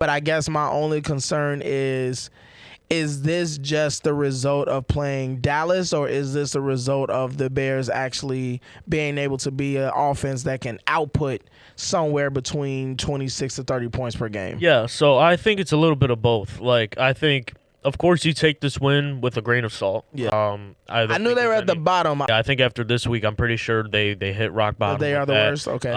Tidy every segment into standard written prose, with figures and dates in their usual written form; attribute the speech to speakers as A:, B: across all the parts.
A: But I guess my only concern is this just the result of playing Dallas, or is this a result of the Bears actually being able to be an offense that can output somewhere between 26 to 30 points per game?
B: Yeah, so I think it's a little bit of both. Like, I think, of course, you take this win with a grain of salt.
A: Yeah. I knew they were at the bottom.
B: Yeah, I think after this week, I'm pretty sure they hit rock bottom.
A: They are the worst? Okay.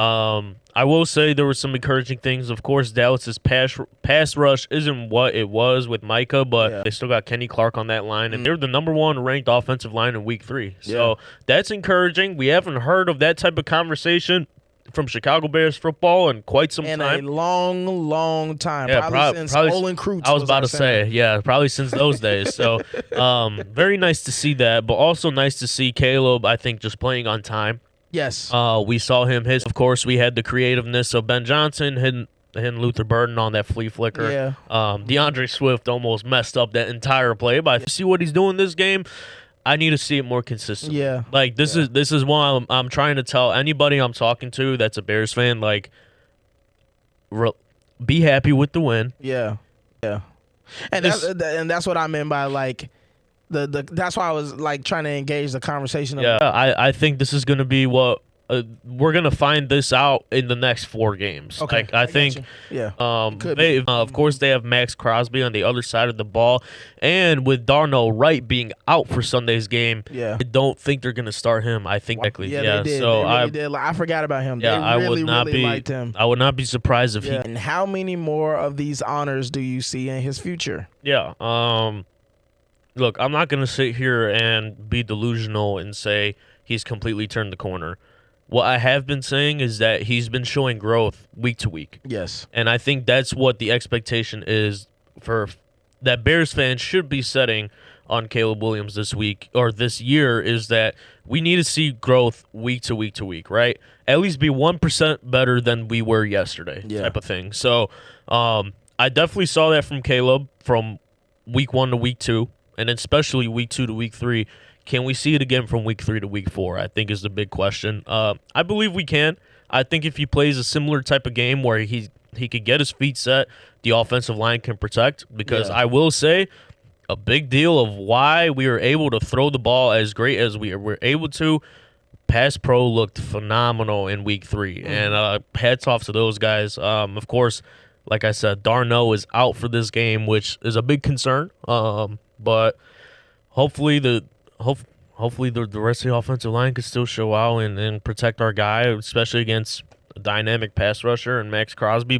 B: I will say there were some encouraging things. Of course, Dallas's pass rush isn't what it was with Micah, but they still got Kenny Clark on that line, and they're the number 1 ranked offensive line in Week 3. So that's encouraging. We haven't heard of that type of conversation from Chicago Bears football in quite some time.
A: In a long, long time. Yeah, probably since Olin Kreutz.
B: I was about to say, probably since those days. So very nice to see that, but also nice to see Caleb, I think, just playing on time.
A: Yes.
B: We saw him hit. Of course, we had the creativeness of Ben Johnson hitting Luther Burden on that flea flicker.
A: Yeah.
B: DeAndre Swift almost messed up that entire play, but I see what he's doing this game. I need to see it more consistently.
A: Yeah.
B: Like, this is why I'm trying to tell anybody I'm talking to that's a Bears fan, like, be happy with the win.
A: Yeah. Yeah. And that's what I meant by, like, that's why I was, like, trying to engage the conversation.
B: I think this is going to be what we're going to find this out in the next 4 games.
A: Okay.
B: Like, I think, of course, they have Maxx Crosby on the other side of the ball. And with Darnell Wright being out for Sunday's game, I don't think they're going to start him. I think
A: they did. So they really did. Like, I forgot about him.
B: Yeah,
A: they really liked him.
B: I would not be surprised if he.
A: And how many more of these honors do you see in his future?
B: Yeah. Look, I'm not going to sit here and be delusional and say he's completely turned the corner. What I have been saying is that he's been showing growth week to week.
A: Yes.
B: And I think that's what the expectation is for that Bears fans should be setting on Caleb Williams this week or this year, is that we need to see growth week to week to week, right? At least be 1% better than we were yesterday type of thing. So I definitely saw that from Caleb from week 1 to week 2, and especially week 2 to week 3. Can we see it again from week 3 to week 4? I think is the big question. I believe we can. I think if he plays a similar type of game where he could get his feet set, the offensive line can protect. Because I will say, a big deal of why we were able to throw the ball as great as we were able to, Pass Pro looked phenomenal in week 3. And hats off to those guys. Of course, like I said, Darnell is out for this game, which is a big concern. But hopefully the rest of the offensive line could still show out and protect our guy, especially against a dynamic pass rusher and Maxx Crosby.